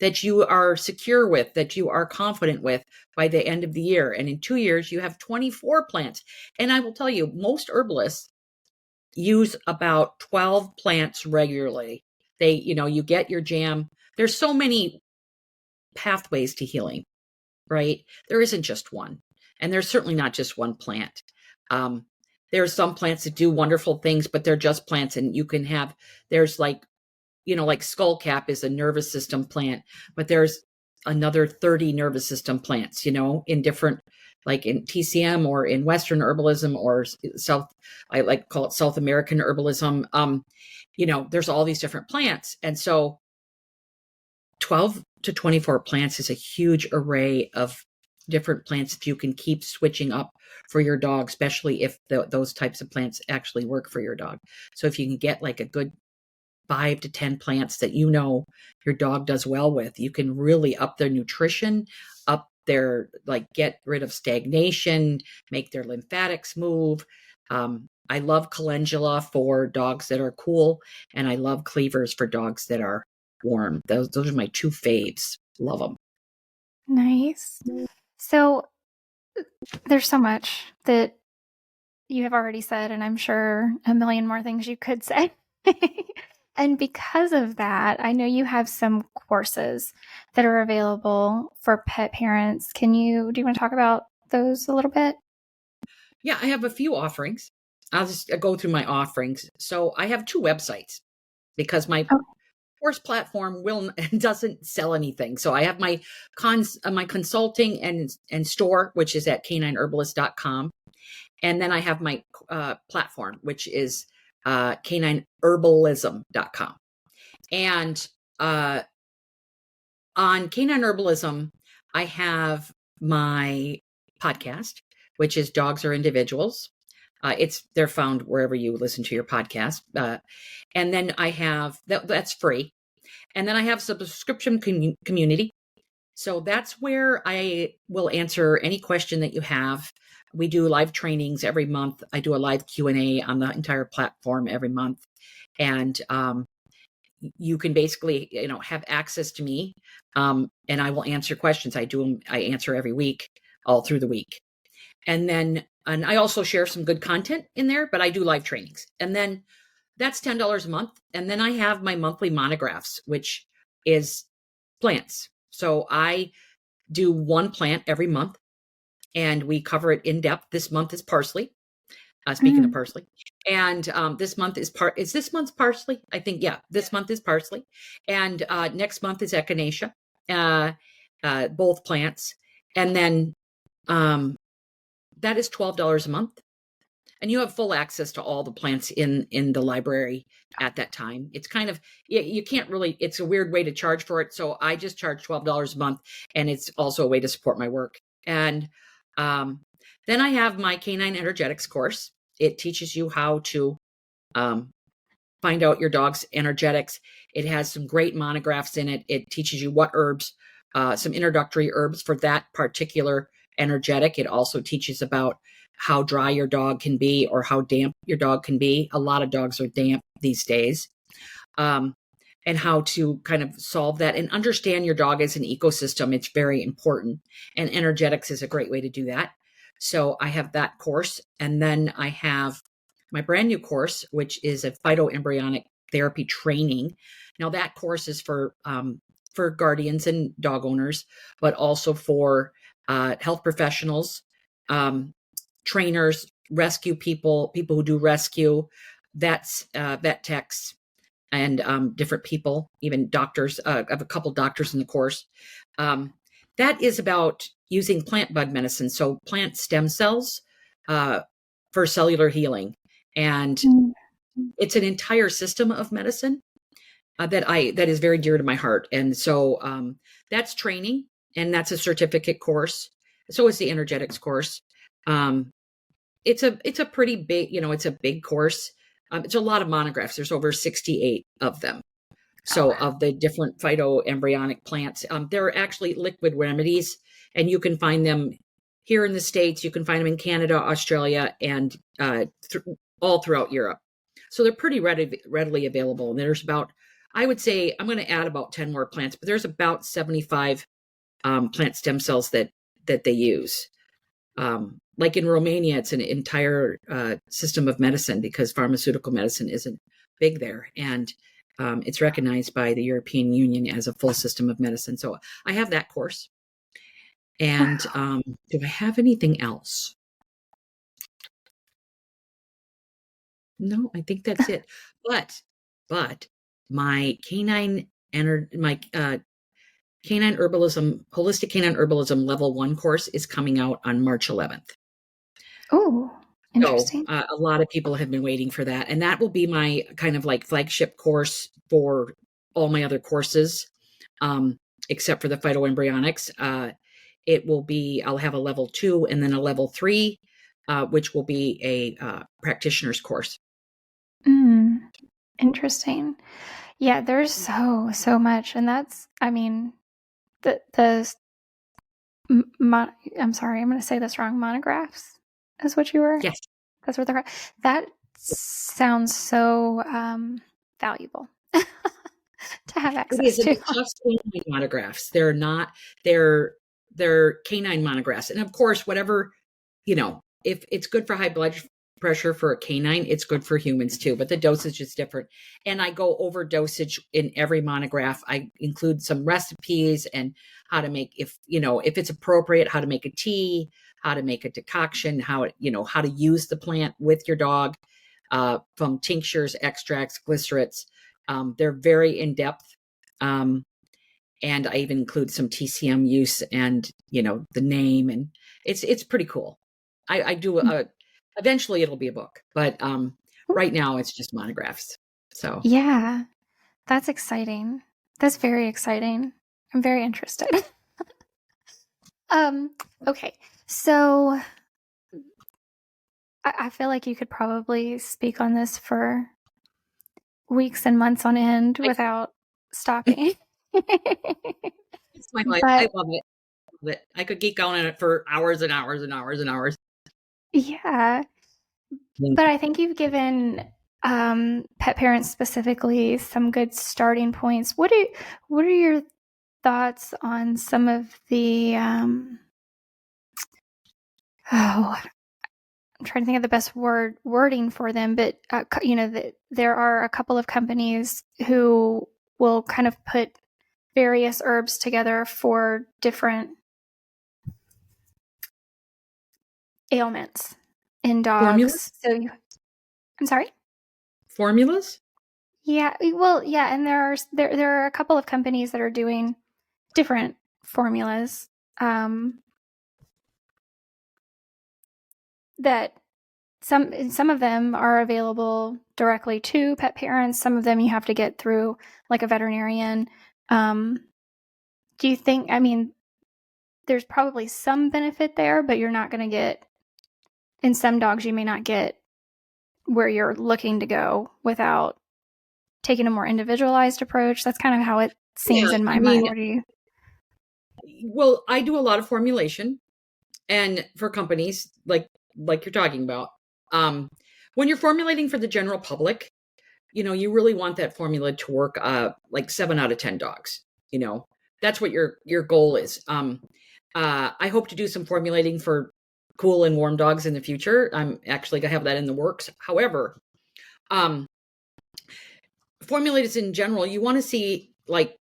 that you are secure with, that you are confident with by the end of the year. And in 2 years, you have 24 plants. And I will tell you, most herbalists use about 12 plants regularly. You get your jam. There's so many pathways to healing, right? There isn't just one. And there's certainly not just one plant. Um, there are some plants that do wonderful things, but they're just plants. And there's like skullcap is a nervous system plant, but there's another 30 nervous system plants, in different, like in TCM or in Western herbalism or I like to call it South American herbalism. There's all these different plants. And so 12 to 24 plants is a huge array of different plants that you can keep switching up for your dog, especially if those types of plants actually work for your dog. So if you can get like a good 5 to 10 plants that your dog does well with, you can really up their nutrition, get rid of stagnation, make their lymphatics move. I love calendula for dogs that are cool, and I love cleavers for dogs that are warm. Those are my 2 faves. Love them. Nice. So there's so much that you have already said, and I'm sure a million more things you could say. And because of that, I know you have some courses that are available for pet parents. Do you want to talk about those a little bit? Yeah, I have a few offerings. I'll just go through my offerings. So I have two websites because my Oh, course platform will doesn't sell anything. So I have my my consulting and store, which is at canineherbalist.com. And then I have my platform, which is canineherbalism.com. And on Canine Herbalism, I have my podcast, which is Dogs Are Individuals. They're found wherever you listen to your podcast. And then I have that's free. And then I have subscription community. So that's where I will answer any question that you have. We do live trainings every month. I do a live Q&A on the entire platform every month. And you can basically, have access to me, and I will answer questions. I answer every week, all through the week. And I also share some good content in there, but I do live trainings. And then that's $10 a month. And then I have my monthly monographs, which is plants. So I do one plant every month and we cover it in depth. This month is parsley. Speaking of parsley, and this month is this month's parsley? I think, yeah, this month is parsley, and next month is echinacea, both plants, and then that is $12 a month, and you have full access to all the plants in the library at that time. It's kind of, you can't really, it's a weird way to charge for it, so I just charge $12 a month, and it's also a way to support my work. And then I have my canine energetics course. It teaches you how to find out your dog's energetics. It has some great monographs in it. It teaches you what herbs, some introductory herbs for that particular energetic. It also teaches about how dry your dog can be or how damp your dog can be. A lot of dogs are damp these days. And how to kind of solve that and understand your dog as an ecosystem. It's very important. And energetics is a great way to do that. So I have that course. And then I have my brand new course, which is a phytoembryonic therapy training. Now that course is for guardians and dog owners, but also for health professionals, trainers, rescue people who do rescue, vets, vet techs, and different people, even doctors. I have a couple doctors in the course. That is about using plant bud medicine, so plant stem cells for cellular healing. And it's an entire system of medicine that is very dear to my heart. And so that's training, and that's a certificate course. So is the energetics course. It's a pretty big, it's a big course. It's a lot of monographs. There's over 68 of them. So of the different phytoembryonic plants, there are actually liquid remedies, and you can find them here in the States. You can find them in Canada, Australia, and all throughout Europe. So they're pretty readily available. And there's about, I would say, I'm going to add about 10 more plants, but there's about 75 plant stem cells that they use. Like in Romania, it's an entire system of medicine because pharmaceutical medicine isn't big there. And it's recognized by the European Union as a full system of medicine. So I have that course. And do I have anything else? No, I think that's it. But my canine canine herbalism, holistic canine herbalism level 1 course is coming out on March 11th. Oh, interesting. So a lot of people have been waiting for that. And that will be my kind of like flagship course for all my other courses, except for the phytoembryonics. I'll have a level 2 and then a level 3, which will be a practitioner's course. Interesting. Yeah, there's so much. And that's, I mean, I'm sorry, I'm going to say this wrong. Monographs is what you were? Yes. That's what they're called. That sounds so valuable to have access It is. to. It's just canine monographs. They're not, they're canine monographs. And of course, whatever, if it's good for high blood pressure for a canine, it's good for humans too, but the dosage is different. And I go over dosage in every monograph. I include some recipes and how to make, if it's appropriate, how to make a tea, how to make a decoction, how to use the plant with your dog, from tinctures, extracts, glycerates. They're very in depth. And I even include some TCM use and, the name, and it's pretty cool. I do eventually it'll be a book, but right now it's just monographs. So Yeah, that's exciting. That's very exciting. I'm very interested. Okay. So I feel like you could probably speak on this for weeks and months on end without stopping. it's my life. I But love it. I could geek out on it for hours and hours and hours and hours. yeah, but I think you've given pet parents specifically some good starting points. What are your thoughts on some of the I'm trying to think of the best wording for them, but there are a couple of companies who will kind of put various herbs together for different ailments in dogs. Formulas? I'm sorry. Formulas? Yeah, well, yeah, and there are a couple of companies that are doing different formulas that some of them are available directly to pet parents. Some of them you have to get through like a veterinarian. Do you think? I mean, there's probably some benefit there, but you're not going to get. In some dogs, you may not get where you're looking to go without taking a more individualized approach. That's kind of how it seems Yeah, in my I mind. mean, What do you? well, I do a lot of formulation, and for companies like you're talking about. When you're formulating for the general public, you really want that formula to work like 7 out of 10 dogs. That's what your goal is. I hope to do some formulating for cool and warm dogs in the future. I'm actually gonna have that in the works. However, formulators in general, you want to see like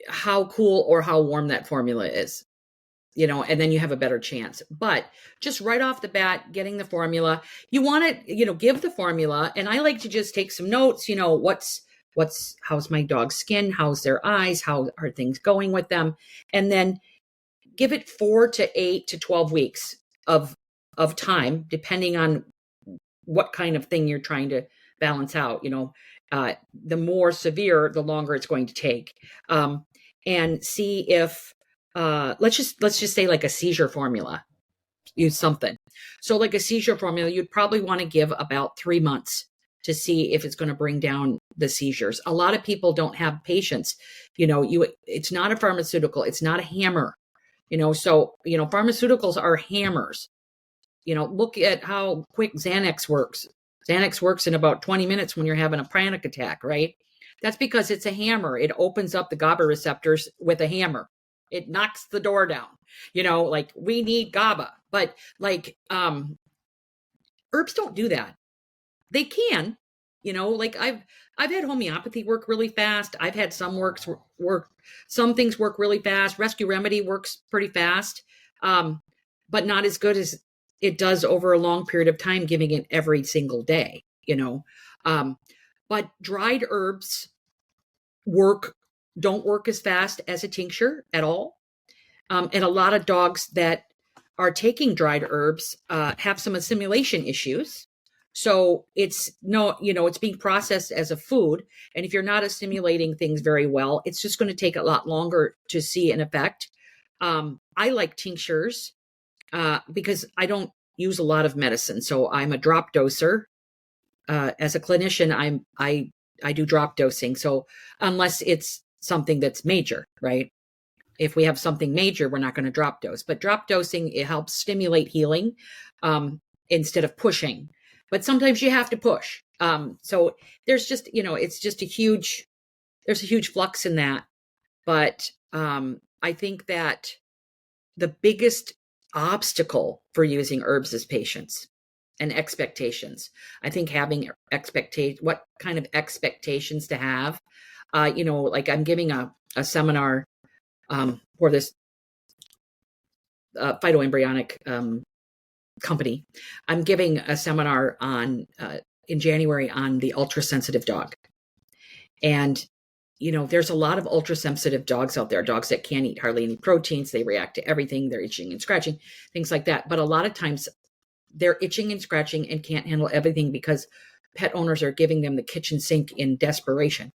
how cool or how warm that formula is, and then you have a better chance. But just right off the bat, getting the formula, you want to, give the formula. And I like to just take some notes, how's my dog's skin? How's their eyes? How are things going with them? And then give it 4 to 8 to 12 weeks of time, depending on what kind of thing you're trying to balance out. The more severe, the longer it's going to take. And see if let's just say like a seizure formula, use something. So like a seizure formula, you'd probably want to give about 3 months to see if it's going to bring down the seizures. A lot of people don't have patience. It's not a pharmaceutical. It's not a hammer. So pharmaceuticals are hammers. Look at how quick Xanax works. Xanax works in about 20 minutes when you're having a panic attack, right? That's because it's a hammer. It opens up the GABA receptors with a hammer. It knocks the door down. Like we need GABA, but like herbs don't do that. They can, like I've had homeopathy work really fast. I've had some work, some things work really fast. Rescue Remedy works pretty fast, but not as good as it does over a long period of time, giving it every single day, but dried herbs don't work as fast as a tincture at all. And a lot of dogs that are taking dried herbs have some assimilation issues. So it's being processed as a food. And if you're not assimilating things very well, it's just going to take a lot longer to see an effect. I like tinctures because I don't use a lot of medicine. So I'm a drop doser. As a clinician, I do drop dosing. So unless it's something that's major, right? If we have something major, we're not going to drop dose. But drop dosing, it helps stimulate healing instead of pushing. But sometimes you have to push. So there's just, there's a huge flux in that. But I think that the biggest obstacle for using herbs is patience. and expectations. I think having what kind of expectations to have, like I'm giving a seminar for this phytoembryonic company. I'm giving a seminar on in January on the ultra sensitive dog. And there's a lot of ultra sensitive dogs out there, dogs that can't eat hardly any proteins. They react to everything. They're itching and scratching, things like that. But a lot of times they're itching and scratching and can't handle everything because pet owners are giving them the kitchen sink in desperation.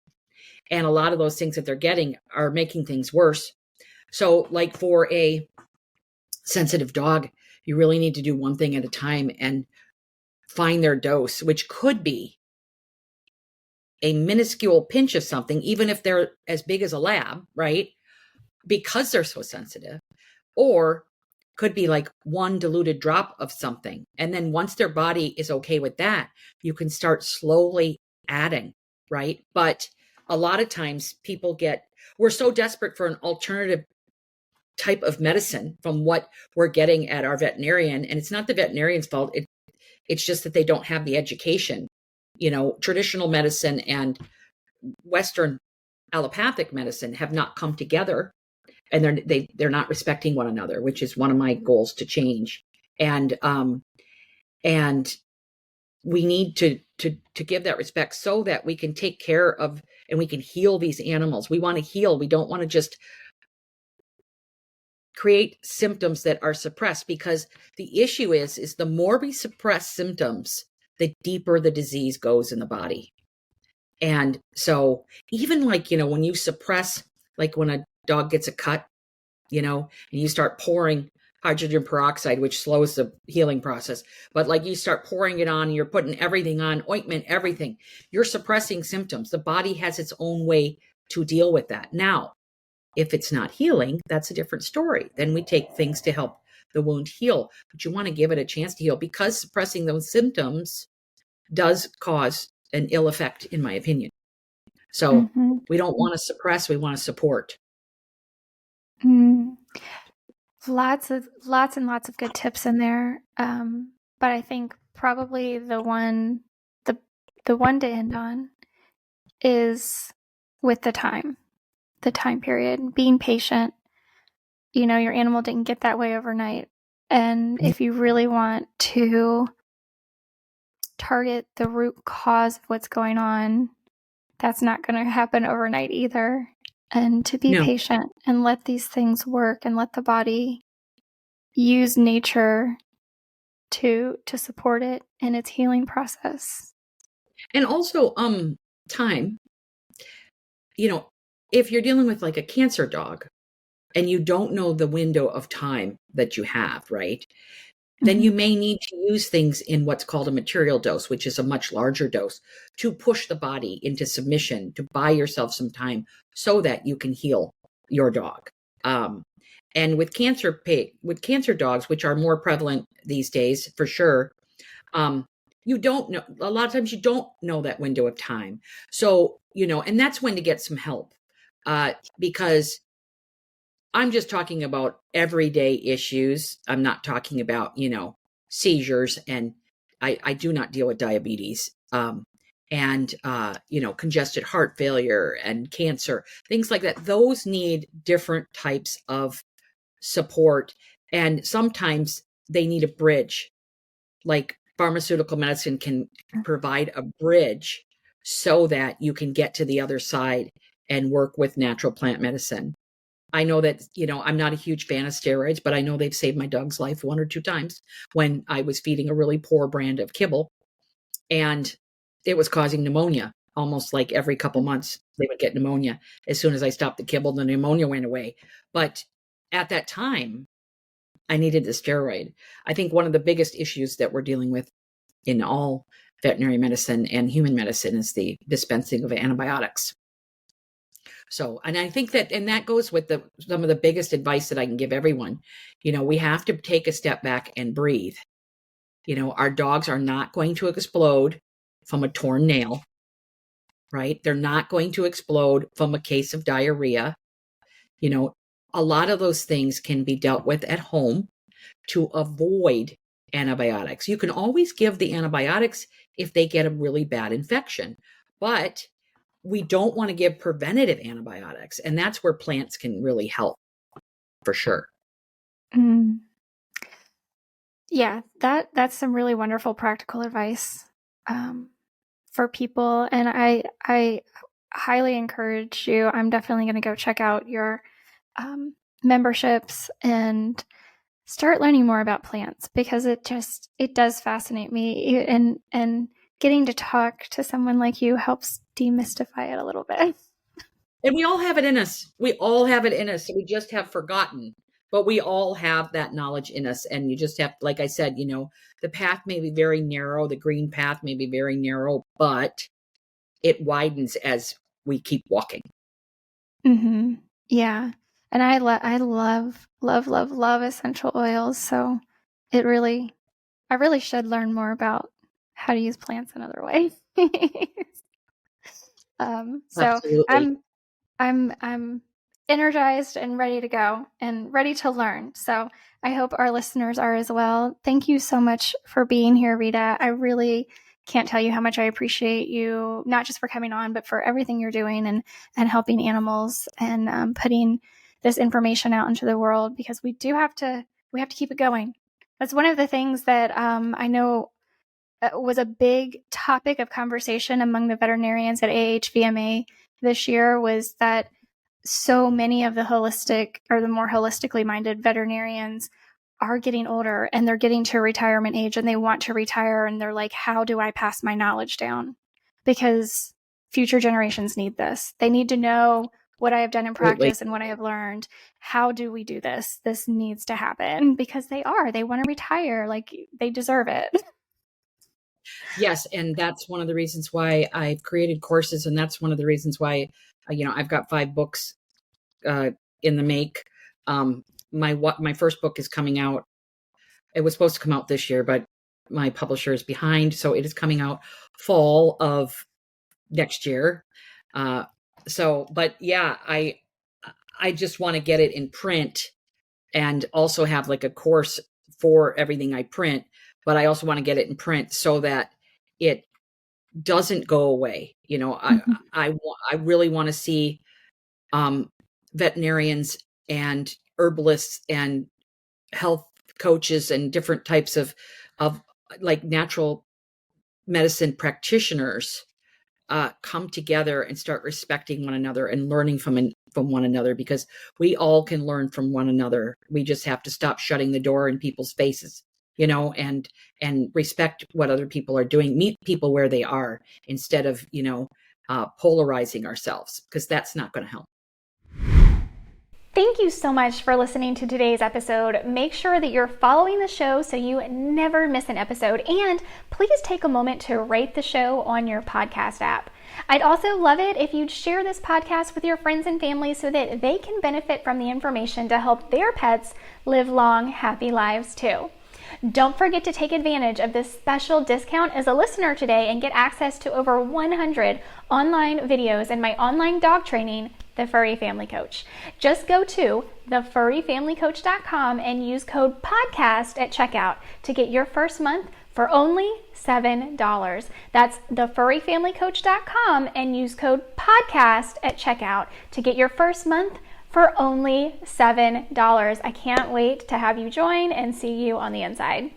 And a lot of those things that they're getting are making things worse. So like for a sensitive dog, you really need to do one thing at a time and find their dose, which could be a minuscule pinch of something, even if they're as big as a lab, right? Because they're so sensitive. Or could be like one diluted drop of something. And then once their body is okay with that, you can start slowly adding, right? But a lot of times we're so desperate for an alternative type of medicine from what we're getting at our veterinarian. And it's not the veterinarian's fault. It's just that they don't have the education. Traditional medicine and Western allopathic medicine have not come together, and they're not respecting one another, which is one of my goals to change. And we need to give that respect so that we can take care of and we can heal these animals. We want to heal. We don't want to just create symptoms that are suppressed, because the issue is the more we suppress symptoms, the deeper the disease goes in the body. And so even like, when you suppress, like when a dog gets a cut, and you start pouring hydrogen peroxide, which slows the healing process. But like you start pouring it on, and you're putting everything on, ointment, everything, you're suppressing symptoms. The body has its own way to deal with that. Now, if it's not healing, that's a different story. Then we take things to help the wound heal. But you want to give it a chance to heal, because suppressing those symptoms does cause an ill effect, in my opinion. So we don't want to suppress, we want to support. Lots and lots of good tips in there. But I think probably the one to end on is with the time period, being patient. Your animal didn't get that way overnight. And if you really want to target the root cause of what's going on, that's not going to happen overnight either. And to be patient and let these things work and let the body use nature to support it in its healing process. And also time. If you're dealing with like a cancer dog and you don't know the window of time that you have, right? Then you may need to use things in what's called a material dose, which is a much larger dose, to push the body into submission, to buy yourself some time so that you can heal your dog. And with cancer dogs, which are more prevalent these days, for sure, you don't know. A lot of times you don't know that window of time. So, and that's when to get some help, because I'm just talking about everyday issues. I'm not talking about, seizures, and I do not deal with diabetes, and congested heart failure and cancer, things like that. Those need different types of support. And sometimes they need a bridge, like pharmaceutical medicine can provide a bridge so that you can get to the other side and work with natural plant medicine. I know that, I'm not a huge fan of steroids, but I know they've saved my dog's life 1 or 2 times when I was feeding a really poor brand of kibble, and it was causing pneumonia. Almost like every couple months they would get pneumonia. As soon as I stopped the kibble, the pneumonia went away. But at that time, I needed the steroid. I think one of the biggest issues that we're dealing with in all veterinary medicine and human medicine is the dispensing of antibiotics. So, and I think that goes with some of the biggest advice that I can give everyone. We have to take a step back and breathe. Our dogs are not going to explode from a torn nail, right? They're not going to explode from a case of diarrhea. A lot of those things can be dealt with at home to avoid antibiotics. You can always give the antibiotics if they get a really bad infection, but we don't want to give preventative antibiotics. And that's where plants can really help for sure. Mm. Yeah, that's some really wonderful practical advice for people. And I highly encourage you. I'm definitely going to go check out your memberships and start learning more about plants, because it does fascinate me, and getting to talk to someone like you helps demystify it a little bit. And we all have it in us. We all have it in us. We just have forgotten, but we all have that knowledge in us. And you just have, like I said, the path may be very narrow. The green path may be very narrow, but it widens as we keep walking. Mm-hmm. Yeah. And I love essential oils. So I really should learn more about how to use plants in other ways. So Absolutely. I'm energized and ready to go and ready to learn. So I hope our listeners are as well. Thank you so much for being here, Rita. I really can't tell you how much I appreciate you, not just for coming on, but for everything you're doing and helping animals and putting this information out into the world, because we have to keep it going. That's one of the things that I know was a big topic of conversation among the veterinarians at AHVMA this year, was that so many of the holistic or the more holistically minded veterinarians are getting older and they're getting to retirement age and they want to retire, and they're like, how do I pass my knowledge down? Because future generations need this. They need to know what I have done in practice and what I have learned. How do we do this? This needs to happen, because they want to retire. Like, they deserve it. Yes. And that's one of the reasons why I've created courses. And that's one of the reasons why, I've got 5 books in the make. My first book is coming out. It was supposed to come out this year, but my publisher is behind. So it is coming out fall of next year. But yeah, I just want to get it in print and also have like a course for everything I print, but I also want to get it in print so that it doesn't go away. Mm-hmm. I really want to see veterinarians and herbalists and health coaches and different types of like natural medicine practitioners come together and start respecting one another and learning from one another, because we all can learn from one another. We just have to stop shutting the door in people's faces, and respect what other people are doing, meet people where they are, instead of, polarizing ourselves, because that's not going to help. Thank you so much for listening to today's episode. Make sure that you're following the show so you never miss an episode. And please take a moment to rate the show on your podcast app. I'd also love it if you'd share this podcast with your friends and family so that they can benefit from the information to help their pets live long, happy lives too. Don't forget to take advantage of this special discount as a listener today and get access to over 100 online videos and my online dog training, The Furry Family Coach. Just go to thefurryfamilycoach.com and use code PODCAST at checkout to get your first month for only $7. That's thefurryfamilycoach.com and use code PODCAST at checkout to get your first month for only $7. I can't wait to have you join and see you on the inside.